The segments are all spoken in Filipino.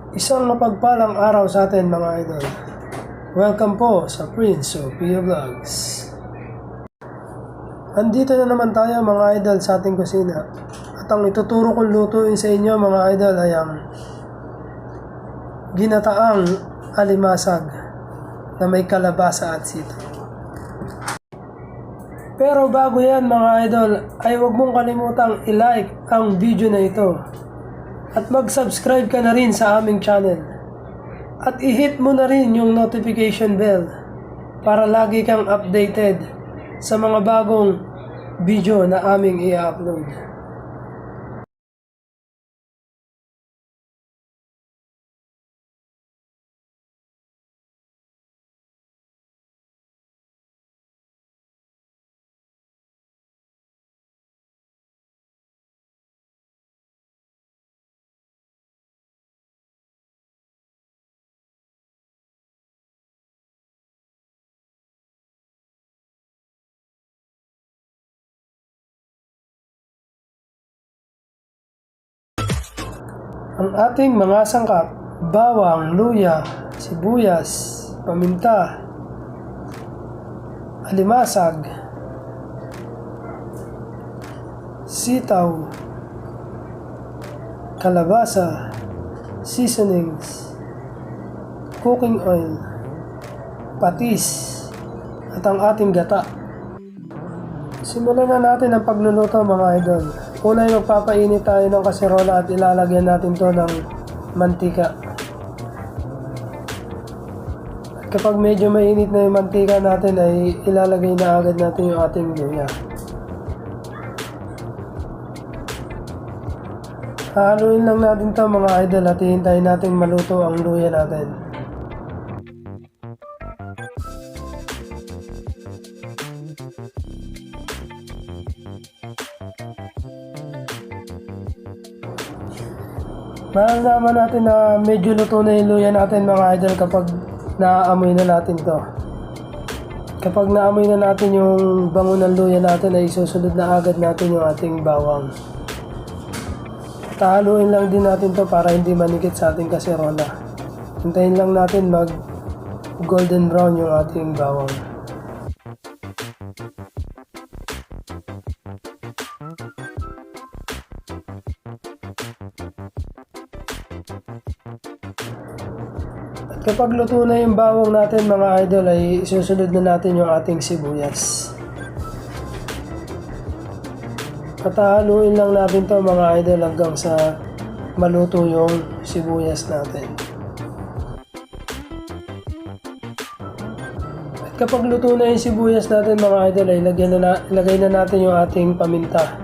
Isang mapagpalang araw sa atin mga idol. Welcome po sa Prince of Pio Vlogs. Andito na naman tayo mga idol sa ating kusina. At ang ituturo kong lutuin sa inyo mga idol ay ang ginataang alimasag na may kalabasa at sitaw. Pero bago yan mga idol ay huwag mong kalimutang i-like ang video na ito. At mag-subscribe ka na rin sa aming channel. At i-hit mo na rin yung notification bell para lagi kang updated sa mga bagong video na aming i-upload. Ang ating mga sangkap: bawang, luya, sibuyas, paminta, alimasag, sitaw, kalabasa, seasonings, cooking oil, patis, at ang ating gata. Simulan na natin ang pagluluto mga idol. Una ay magpapainit tayo ng kaserola at ilalagyan natin to ng mantika. At kapag medyo mainit na yung mantika natin ay ilalagay na agad natin yung ating luya. Hahaluin lang natin to mga idol at hihintayin natin maluto ang luya natin. Malalaman natin na medyo luto na yung luya natin mga idol kapag naaamoy na natin to. Kapag naamoy na natin yung bango ng luya natin ay susunod na agad natin yung ating bawang. Haluin lang din natin to para hindi manikit sa ating kaserola. Hintayin lang natin mag golden brown yung ating bawang. Kapag luto na yung bawang natin mga idol ay isusunod na natin yung ating sibuyas. At haluin lang natin to mga idol hanggang sa maluto yung sibuyas natin. At kapag luto na yung sibuyas natin mga idol ay ilagay na natin yung ating paminta.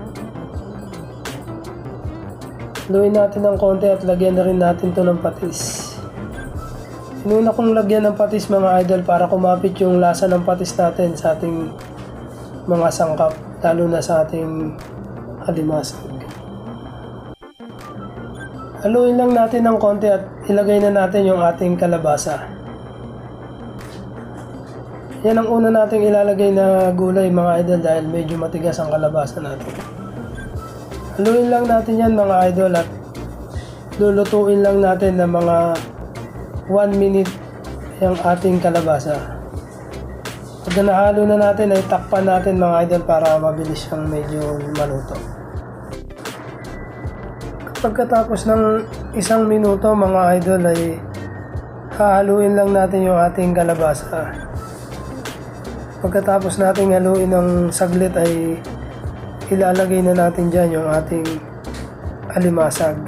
Haluin natin ng konti at lagyan na rin natin to ng patis. Inuna kong lagyan ng patis mga idol para kumapit yung lasa ng patis natin sa ating mga sangkap, lalo na sa ating alimasag. Haluin lang natin ng konti at ilagay na natin yung ating kalabasa. Yan ang una nating ilalagay na gulay mga idol dahil medyo matigas ang kalabasa natin. Haluin lang natin yan mga idol at lulutuin lang natin ng mga 1 minute yung ating kalabasa. Pag nahalo na natin ay takpan natin mga idol para mabilis siyang medyo maluto. Pagkatapos ng 1 minuto mga idol ay hahaluin lang natin yung ating kalabasa. Pagkatapos nating haluin ng saglit ay ilalagay na natin dyan yung ating alimasag.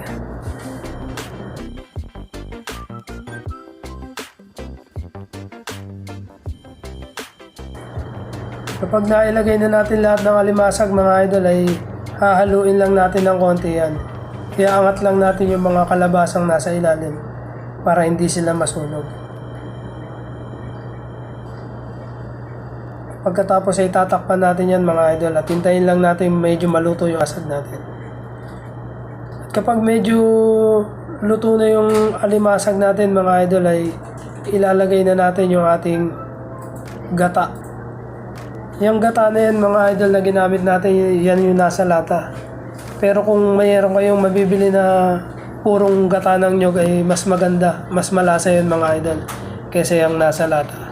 Kapag nailagay na natin lahat ng alimasag mga idol ay hahaluin lang natin ng konti yan. Kaya angat lang natin yung mga kalabasang nasa ilalim para hindi sila masunog. Pagkatapos ay tatakpan natin yan mga idol at hintayin lang natin medyo maluto yung asag natin. At kapag medyo luto na yung alimasag natin mga idol ay ilalagay na natin yung ating gata. Yung gata na yan mga idol na ginamit natin, yan yung nasa lata. Pero kung mayroon kayong mabibili na purong gata ng nyog ay mas maganda, mas malasa yun mga idol kaysa yung nasa lata.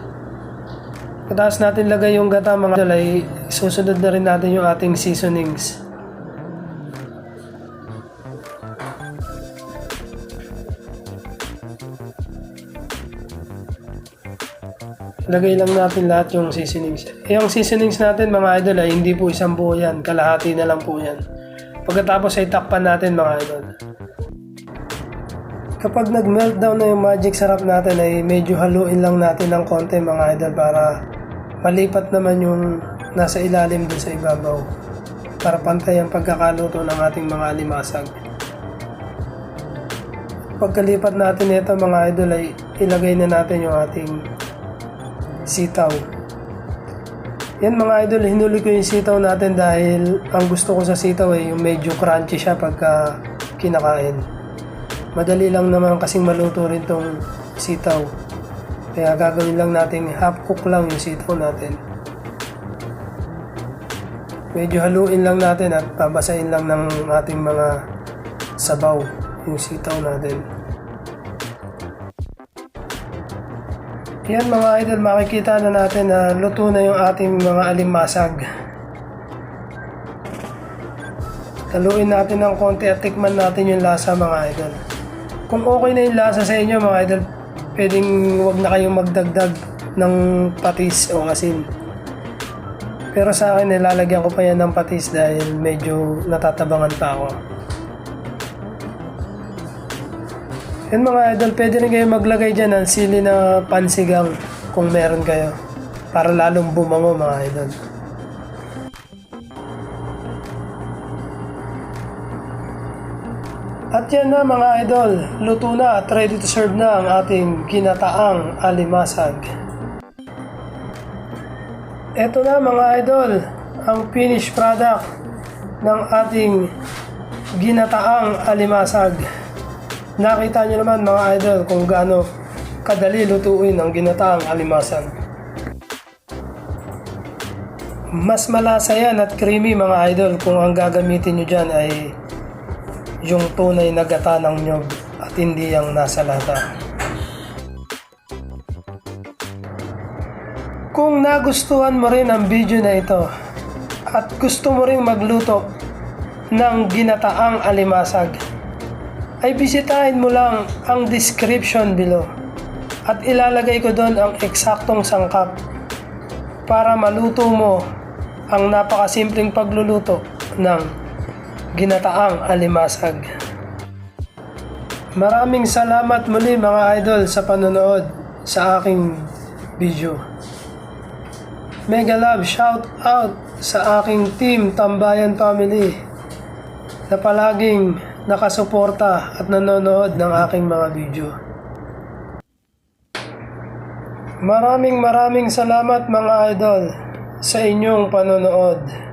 Pagkatapos natin lagay yung gata mga idol ay susunod na rin natin yung ating seasonings. Lagay lang natin lahat yung seasonings. Yung seasonings natin mga idol ay hindi po isang buo yan, kalahati na lang po yan. Pagkatapos ay takpan natin mga idol. Kapag nag-meltdown na yung magic sarap natin ay medyo haluin lang natin ng konti mga idol para malipat naman yung nasa ilalim dun sa ibabaw. Para pantay ang pagkakaluto ng ating mga alimasag. Pagkalipat natin ito mga idol ay ilagay na natin yung ating sitaw. Yan mga idol, hinuli ko yung sitaw natin dahil ang gusto ko sa sitaw ay yung medyo crunchy siya pagka kinakain. Madali lang naman kasing maluto rin tong sitaw. Kaya gagawin lang natin half cook lang yung sitaw natin. Medyo haluin lang natin at babasahin lang ng ating mga sabaw yung sitaw natin. Yan mga idol, makikita na natin na luto na yung ating mga alimasag. Haluin natin ng konti at tikman natin yung lasa mga idol. Kung okay na yung lasa sa inyo mga idol, pwedeng wag na kayong magdagdag ng patis o asin. Pero sa akin, nilalagyan ko pa yan ng patis dahil medyo natatabangan pa ako. Yan mga idol, pwede rin kayo maglagay dyan ng sili na pansigang kung meron kayo. Para lalong bumango mga idol. At yan na mga idol, luto na at ready to serve na ang ating ginataang alimasag. Ito na mga idol, ang finished product ng ating ginataang alimasag. Nakita nyo naman mga idol kung gaano kadali lutuin ang ginataang alimasag. Mas malasa yan at creamy mga idol kung ang gagamitin nyo dyan ay yung tunay na gata ng nyog at hindi yung nasa lata. Kung nagustuhan mo rin ang video na ito at gusto mo rin magluto ng ginataang alimasag, ay bisitahin mo lang ang description below at ilalagay ko doon ang eksaktong sangkap para maluto mo ang napakasimpleng pagluluto ng ginataang alimasag. Maraming salamat muli mga idol sa panonood sa aking video. Mega love shout out sa aking team Tambayan Family na palaging nakasuporta at nanonood ng aking mga video. Maraming salamat mga idol sa inyong panonood.